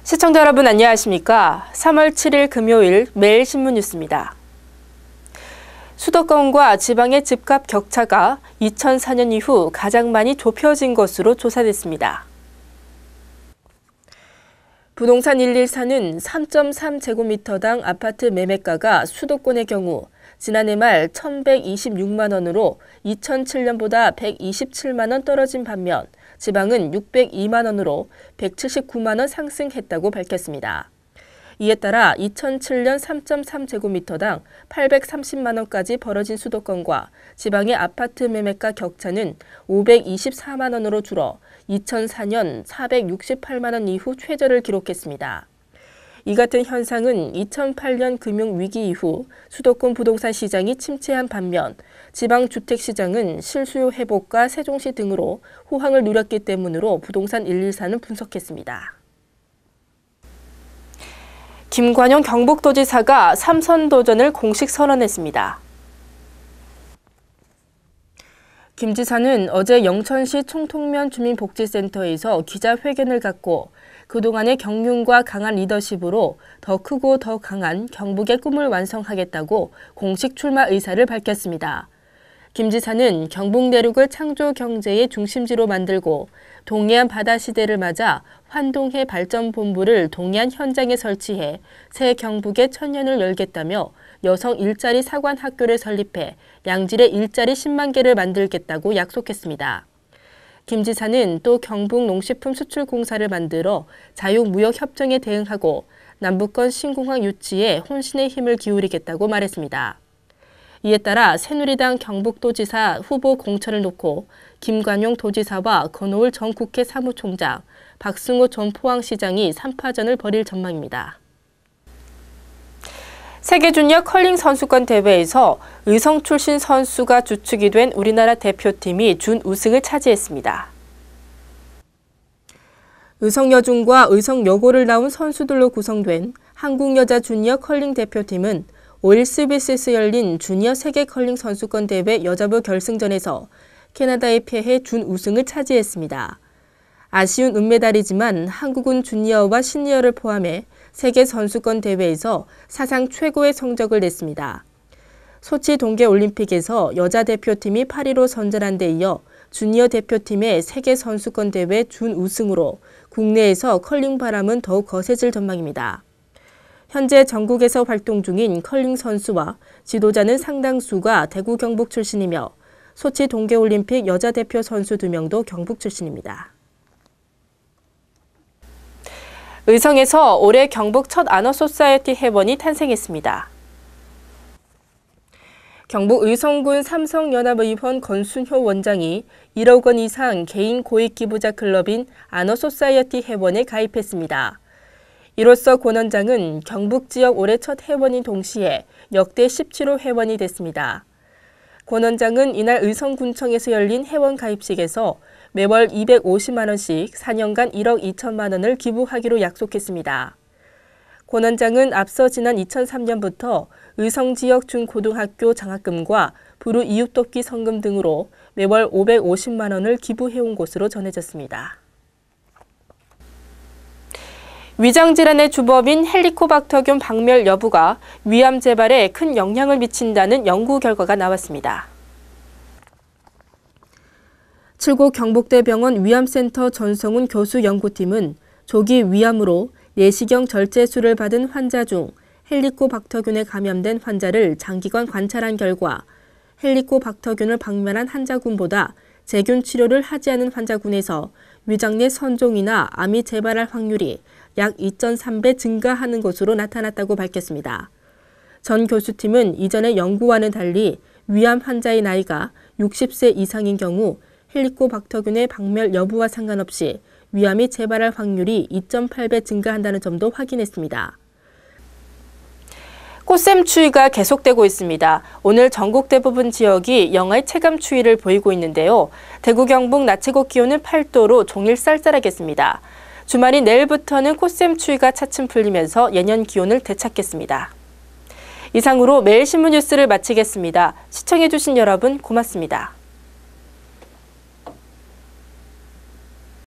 시청자 여러분 안녕하십니까? 3월 7일 금요일 매일신문 뉴스입니다. 수도권과 지방의 집값 격차가 2004년 이후 가장 많이 좁혀진 것으로 조사됐습니다. 부동산 114는 3.3제곱미터당 아파트 매매가가 수도권의 경우 지난해 말 1,126만 원으로 2007년보다 127만 원 떨어진 반면 지방은 602만 원으로 179만 원 상승했다고 밝혔습니다. 이에 따라 2007년 3.3제곱미터당 830만 원까지 벌어진 수도권과 지방의 아파트 매매가 격차는 524만 원으로 줄어 2004년 468만 원 이후 최저를 기록했습니다. 이 같은 현상은 2008년 금융위기 이후 수도권 부동산 시장이 침체한 반면 지방 주택시장은 실수요 회복과 세종시 등으로 호황을 누렸기 때문으로 부동산 114는 분석했습니다. 김관영 경북도지사가 3선 도전을 공식 선언했습니다. 김 지사는 어제 영천시 총통면 주민복지센터에서 기자회견을 갖고 그동안의 경륜과 강한 리더십으로 더 크고 더 강한 경북의 꿈을 완성하겠다고 공식 출마 의사를 밝혔습니다. 김 지사는 경북 내륙을 창조 경제의 중심지로 만들고 동해안 바다 시대를 맞아 환동해 발전본부를 동해안 현장에 설치해 새 경북의 천년을 열겠다며 여성 일자리 사관학교를 설립해 양질의 일자리 10만 개를 만들겠다고 약속했습니다. 김 지사는 또 경북 농식품 수출공사를 만들어 자유무역협정에 대응하고 남북권 신공항 유치에 혼신의 힘을 기울이겠다고 말했습니다. 이에 따라 새누리당 경북도지사 후보 공천을 놓고 김관용 도지사와 권오을 전 국회 사무총장, 박승호 전 포항시장이 3파전을 벌일 전망입니다. 세계주니어 컬링 선수권 대회에서 의성 출신 선수가 주축이 된 우리나라 대표팀이 준우승을 차지했습니다. 의성여중과 의성여고를 나온 선수들로 구성된 한국여자 주니어 컬링 대표팀은 5일 스위스에서 열린 주니어 세계 컬링 선수권 대회 여자부 결승전에서 캐나다에 패해 준우승을 차지했습니다. 아쉬운 은메달이지만 한국은 주니어와 시니어를 포함해 세계 선수권 대회에서 사상 최고의 성적을 냈습니다. 소치 동계올림픽에서 여자 대표팀이 8위로 선전한 데 이어 주니어 대표팀의 세계 선수권 대회 준우승으로 국내에서 컬링 바람은 더욱 거세질 전망입니다. 현재 전국에서 활동 중인 컬링 선수와 지도자는 상당수가 대구 경북 출신이며 소치 동계올림픽 여자 대표 선수 2명도 경북 출신입니다. 의성에서 올해 경북 첫 아너소사이어티 회원이 탄생했습니다. 경북 의성군 삼성연합의원 권순효 원장이 1억 원 이상 개인 고액기부자 클럽인 아너소사이어티 회원에 가입했습니다. 이로써 권 원장은 경북 지역 올해 첫 회원인 동시에 역대 17호 회원이 됐습니다. 권 원장은 이날 의성군청에서 열린 회원 가입식에서 매월 250만 원씩 4년간 1억 2천만 원을 기부하기로 약속했습니다. 권 원장은 앞서 지난 2003년부터 의성 지역 중고등학교 장학금과 부루 이웃돕기 성금 등으로 매월 550만 원을 기부해온 것으로 전해졌습니다. 위장질환의 주범인 헬리코박터균 박멸 여부가 위암 재발에 큰 영향을 미친다는 연구 결과가 나왔습니다. 7고 경북대병원 위암센터 전성훈 교수 연구팀은 조기 위암으로 내시경 절제술을 받은 환자 중 헬리코박터균에 감염된 환자를 장기간 관찰한 결과 헬리코박터균을 박멸한 환자군보다 제균 치료를 하지 않은 환자군에서 위장 내 선종이나 암이 재발할 확률이 약 2.3배 증가하는 것으로 나타났다고 밝혔습니다. 전 교수팀은 이전의 연구와는 달리 위암 환자의 나이가 60세 이상인 경우 헬리코박터균의 박멸 여부와 상관없이 위암이 재발할 확률이 2.8배 증가한다는 점도 확인했습니다. 꽃샘 추위가 계속되고 있습니다. 오늘 전국 대부분 지역이 영하의 체감 추위를 보이고 있는데요. 대구 경북 낮 최고 기온은 8도로 종일 쌀쌀하겠습니다. 주말인 내일부터는 꽃샘 추위가 차츰 풀리면서 예년 기온을 되찾겠습니다. 이상으로 매일신문 뉴스를 마치겠습니다. 시청해주신 여러분 고맙습니다.